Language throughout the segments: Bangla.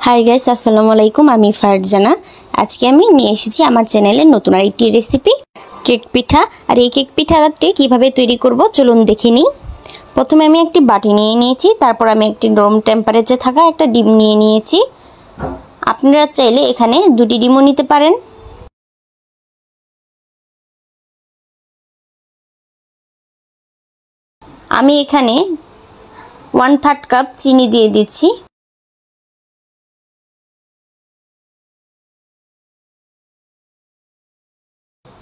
হাই গাইস, আসসালামু আলাইকুম। আমি ফারজানা। আজকে আমি নিয়ে এসেছি আমার চ্যানেলে নতুন আরেকটি রেসিপি, কেক পিঠা। আর এই কেক পিঠাটি কিভাবে তৈরি করব চলুন দেখে নিই। প্রথমে আমি একটি বাটি নিয়ে নিয়েছি, তারপর আমি একটি রুম টেম্পারেচারে থাকা একটা ডিম নিয়ে নিয়েছি। আপনারা চাইলে এখানে দুটি ডিমও নিতে পারেন। আমি এখানে 1/3 কাপ চিনি দিয়ে দিচ্ছি।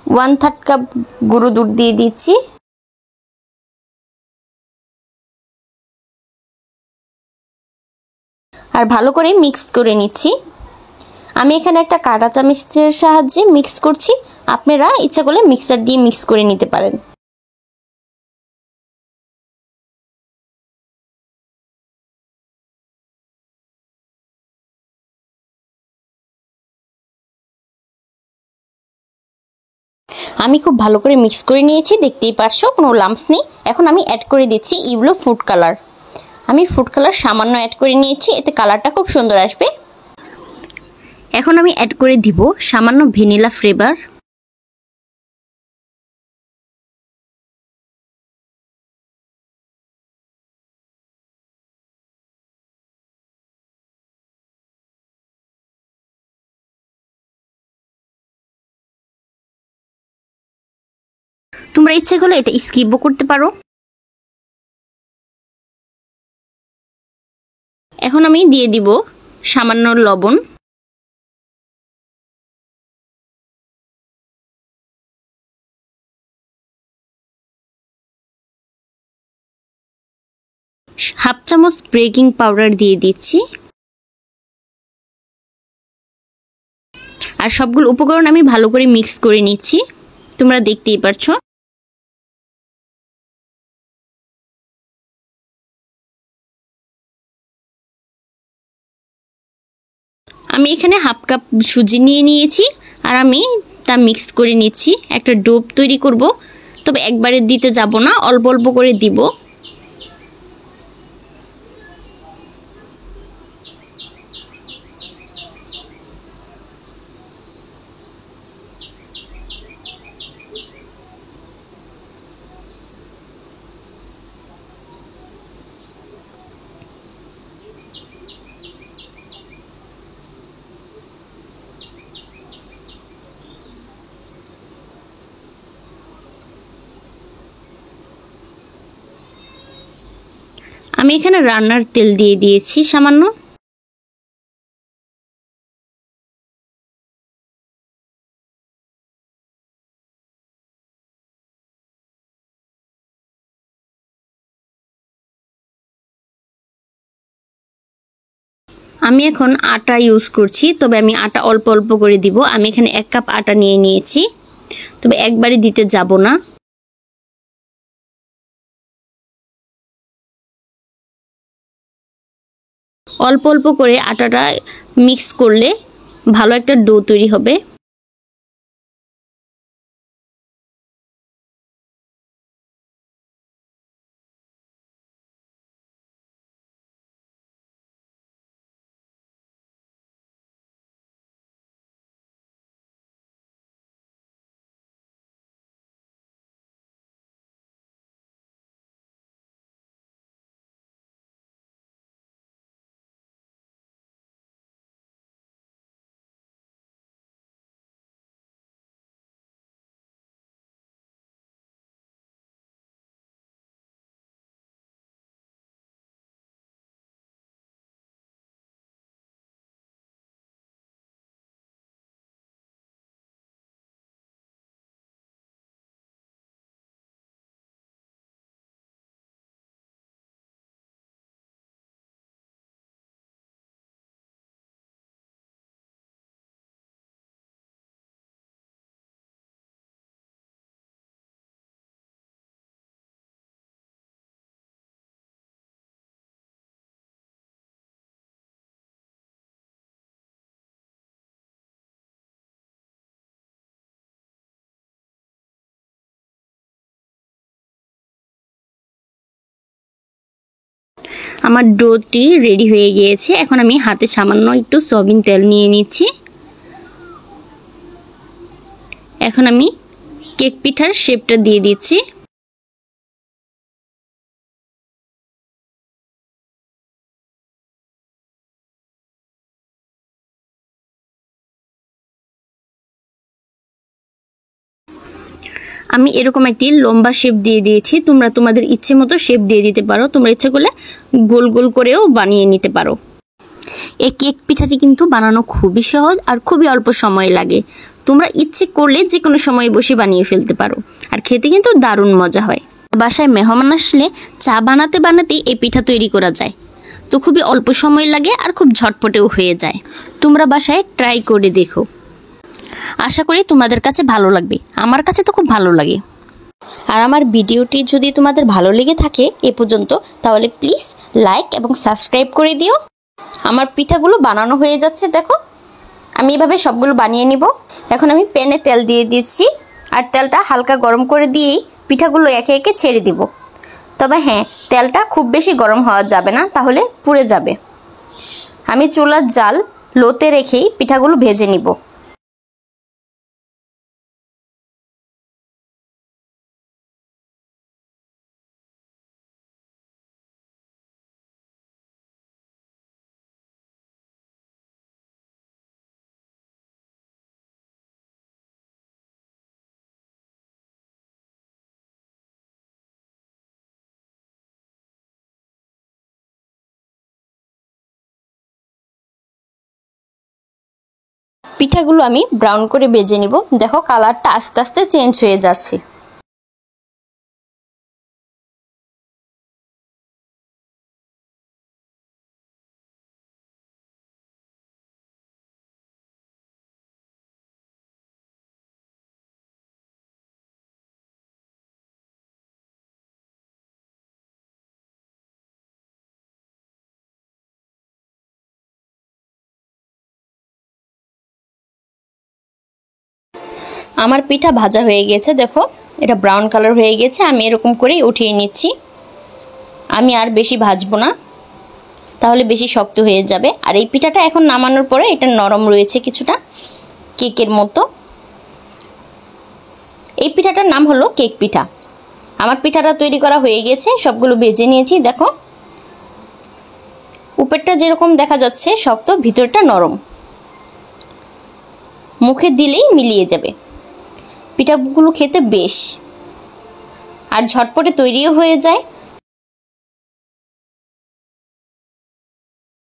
ওয়ান থার্ড কাপ গুঁড়ো দুধ দিয়ে দিচ্ছি। আর ভালো করে মিক্স করে নিচ্ছি। আমি এখানে একটা কাঁটা চামচের সাহায্যে মিক্স করছি। আপনারা ইচ্ছা করলে মিক্সার দিয়ে মিক্স করে নিতে পারেন। আমি খুব ভালো করে মিক্স করে নিয়েছি, দেখতেই পারছো কোনো লাম্পস নেই। এখন আমি অ্যাড করে দিচ্ছি ইয়েলো ফুড কালার। আমি ফুড কালার সামান্য অ্যাড করে নিয়েছি, এতে কালারটা খুব সুন্দর আসবে। এখন আমি অ্যাড করে দিব সামান্য ভ্যানিলা ফ্লেভার। তোমরা ইচ্ছে করলে এটা স্কিপও করতে পারো। এখন আমি দিয়ে দিব সামান্য লবণ। হাফ চামচ বেকিং পাউডার দিয়ে দিচ্ছি। আর সবগুলো উপকরণ আমি ভালো করে মিক্স করে নিচ্ছি, তোমরা দেখতেই পারছো। আমি এখানে হাফ কাপ সুজি নিয়ে নিয়েছি, আর আমি তা মিক্স করে নিচ্ছি। একটা ডো তৈরি করব, তবে একবারে দিতে যাব না, অল্প অল্প করে দিব। আমি এখানে রান্নার তেল দিয়ে দিয়েছি সামান্য। আমি এখন আটা ইউজ করছি, তবে আমি আটা অল্প অল্প করে দিব। আমি এখানে 1 কাপ আটা নিয়ে নিয়েছি, তবে একবারে দিতে যাব না। অল্প অল্প করে আটাটা মিক্স করলে ভালো একটা ডো তৈরি হবে। আমার ডোটি রেডি হয়ে গিয়েছে। এখন আমি হাতে সামান্য একটু সয়াবিন তেল নিয়ে নিচ্ছি। এখন আমি কেক পিঠার শেপটা দিয়ে দিচ্ছি। আমি এরকম একটি লম্বা শেপ দিয়ে দিয়েছি। তোমরা তোমাদের ইচ্ছে মতো শেপ দিয়ে দিতে পারো। তোমরা ইচ্ছে করলে গোল গোল করেও বানিয়ে নিতে পারো। এই কেক পিঠাটি কিন্তু বানানো খুবই সহজ আর খুবই অল্প সময় লাগে। তোমরা ইচ্ছে করলে যে কোনো সময় বসে বানিয়ে ফেলতে পারো। আর খেতে কিন্তু দারুণ মজা হয়। বাসায় মেহমান আসলে চা বানাতে বানাতেই এই পিঠা তৈরি করা যায়। তো খুবই অল্প সময় লাগে আর খুব ঝটপটেও হয়ে যায়। তোমরা বাসায় ট্রাই করে দেখো। আশা করি তোমাদের কাছে ভালো লাগবে। আমার কাছে তো খুব ভালো লাগে। আর আমার ভিডিওটি যদি তোমাদের ভালো লেগে থাকে এ পর্যন্ত, তাহলে প্লিজ লাইক এবং সাবস্ক্রাইব করে দিও। আমার পিঠাগুলো বানানো হয়ে যাচ্ছে, দেখো। আমি এভাবে সবগুলো বানিয়ে নিব। এখন আমি প্যানে তেল দিয়ে দিচ্ছি আর তেলটা হালকা গরম করে দিয়েই পিঠাগুলো একে একে ছেড়ে দিব। তবে হ্যাঁ, তেলটা খুব বেশি গরম হওয়া যাবে না, তাহলে পুড়ে যাবে। আমি চুলার জাল লোতে রেখেই পিঠাগুলো ভেজে নিব। পিঠাগুলো আমি ব্রাউন করে ভেজে নিব। দেখো কালারটা আস্তে আস্তে চেঞ্জ হয়ে যাচ্ছে। আমার পিঠা ভাজা হয়ে গেছে, দেখো এটা ব্রাউন কালার হয়ে গেছে। আমি এরকম করেই উঠিয়ে নিচ্ছি। আমি আর বেশি ভাজবো না, তাহলে বেশি শক্ত হয়ে যাবে। আর এই পিঠাটা এখন নামানোর পরে এটা নরম রয়েছে কিছুটা, কেকের মতো। এই পিঠাটার নাম হলো কেক পিঠা। আমার পিঠাটা তৈরি করা হয়ে গেছে, সবগুলো ভেজে নিয়েছি। দেখো উপরটা যেরকম দেখা যাচ্ছে শক্ত, ভিতরটা নরম, মুখে দিলেই মিলিয়ে যাবে। পিঠাগুলো খেতে বেশ আর ঝটপটে তৈরিও হয়ে যায়।